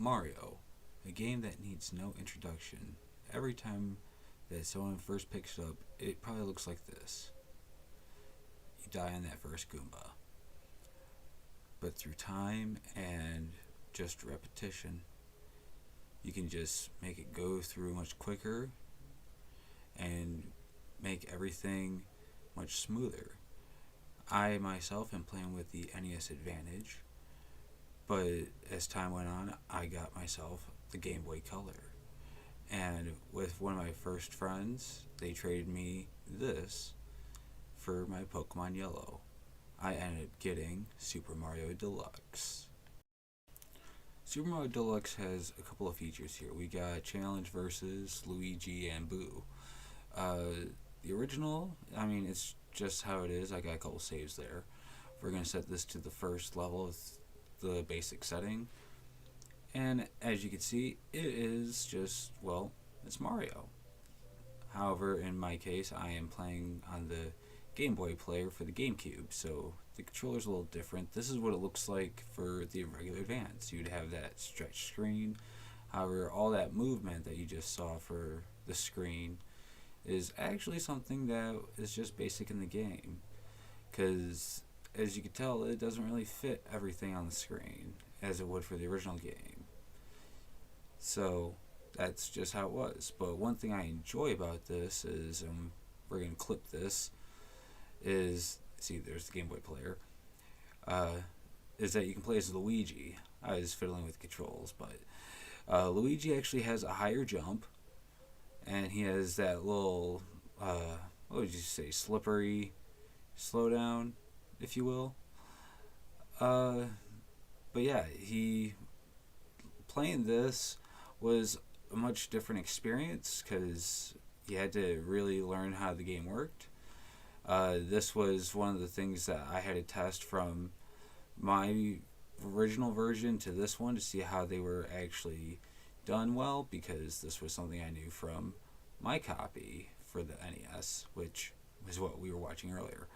Mario, a game that needs no introduction. Every time that someone first picks it up, it probably looks like this. You die on that first Goomba. But through time and just repetition, you can just make it go through much quicker and make everything much smoother. I myself am playing with the NES Advantage, but as time went on, I got myself the Gameboy Color. And with one of my first friends, they traded me this for my Pokemon Yellow. I ended up getting Super Mario Deluxe. Super Mario Deluxe has a couple of features here. We got Challenge versus Luigi and Boo. The original, I mean, it's just how it is. I got a couple saves there. We're going to set this to the first level of the basic setting. And as you can see, it is just, well, it's Mario. However, in my case, I am playing on the Game Boy player for the GameCube, so the controller's a little different. This is what it looks like for the regular Advance. You'd have that stretch screen. However, all that movement that you just saw for the screen is actually something that is just basic in the game. Because, as you can tell, it doesn't really fit everything on the screen as it would for the original game. So, that's just how it was. But one thing I enjoy about this is, we're going to clip this, is, see, there's the Game Boy player, is that you can play as Luigi. I was fiddling with controls, but Luigi actually has a higher jump, and he has that little, what would you say, slippery slowdown, if you will. But yeah, playing this was a much different experience because you had to really learn how the game worked. This was one of the things that I had to test from my original version to this one to see how they were actually done well, because this was something I knew from my copy for the NES, which was what we were watching earlier.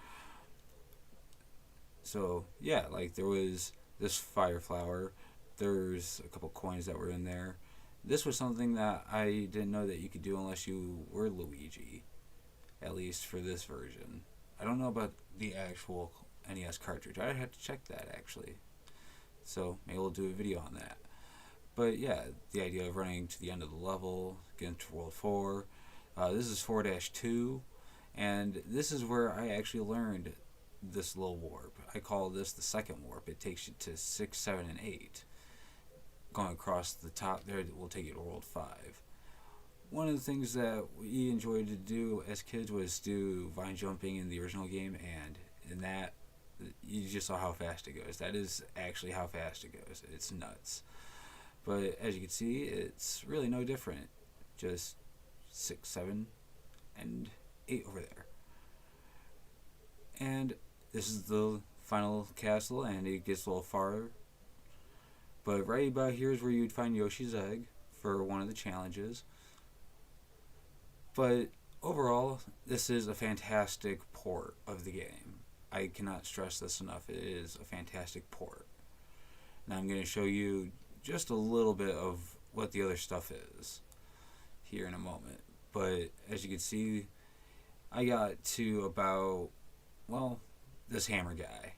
So yeah, like there was this fire flower, there's a couple coins that were in there. This was something that I didn't know that you could do unless you were Luigi, at least for this version. I don't know about the actual NES cartridge. I'd have to check that actually. So maybe we'll do a video on that. But yeah, the idea of running to the end of the level, getting to World 4. This is 4-2, and this is where I actually learned this little warp. I call this the second warp. It takes you to 6, 7, and 8. Going across the top there will take you to World 5. One of the things that we enjoyed to do as kids was do vine jumping in the original game, and in that, you just saw how fast it goes. That is actually how fast it goes. It's nuts. But as you can see, it's really no different. Just 6, 7, and 8 over there. And this is the final castle, and it gets a little farther. But right about here is where you'd find Yoshi's Egg for one of the challenges. But overall, this is a fantastic port of the game. I cannot stress this enough. It is a fantastic port. Now I'm going to show you just a little bit of what the other stuff is here in a moment. But as you can see, I got to about, well, this hammer guy.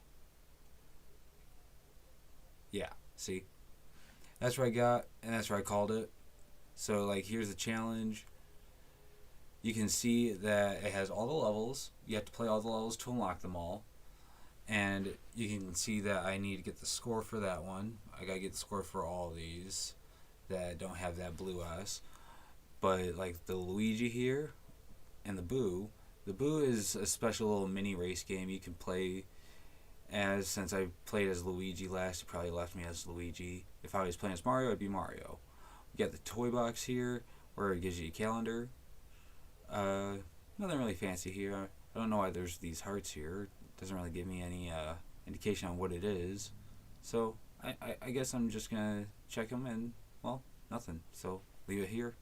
Yeah, see? That's what I got, and that's what I called it. So, like, here's the challenge. You can see that it has all the levels. You have to play all the levels to unlock them all. And you can see that I need to get the score for that one. I gotta get the score for all these that don't have that blue S. But like the Luigi here and the Boo is a special little mini race game you can play as. Since I played as Luigi last, you probably left me as Luigi. If I was playing as Mario, it'd be Mario. You got the toy box here where it gives you a calendar. Nothing really fancy here. I don't know why there's these hearts here. It doesn't really give me any indication on what it is. So I guess I'm just gonna check them, and well, nothing. So leave it here.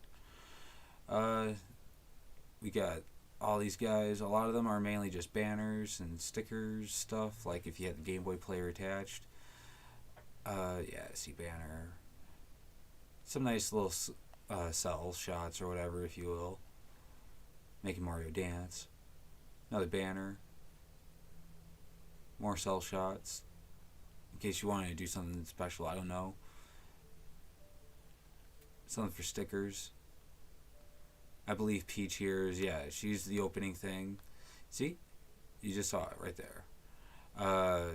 We got all these guys. A lot of them are mainly just banners and stickers stuff. Like if you had the Game Boy player attached. Yeah, see banner. some nice little cell shots or whatever, if you will, making Mario dance. Another banner, more cell shots, in case you wanted to do something special. I don't know, something for stickers. I believe Peach here is, yeah, she's the opening thing. See, you just saw it right there.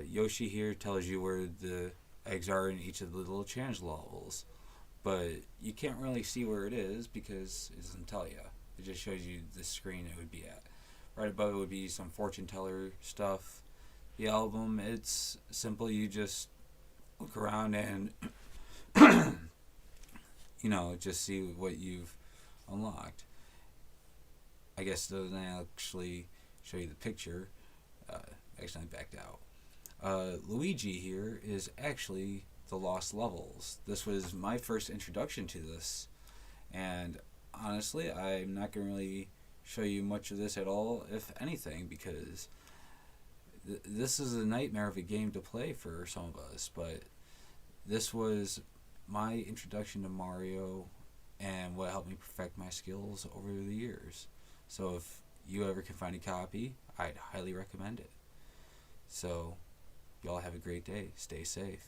Yoshi here tells you where the eggs are in each of the little challenge levels, but you can't really see where it is because it doesn't tell you. It just shows you the screen it would be at. Right above it would be some fortune teller stuff. The album, it's simple. You just look around and just see what you've unlocked. I guess it doesn't actually show you the picture. Actually, I backed out. Luigi here is actually the lost levels. This was my first introduction to this, and honestly, I'm not going to really show you much of this at all, if anything, because this is a nightmare of a game to play for some of us, but this was my introduction to Mario and what helped me perfect my skills over the years. So if you ever can find a copy, I'd highly recommend it. So, y'all have a great day. Stay safe.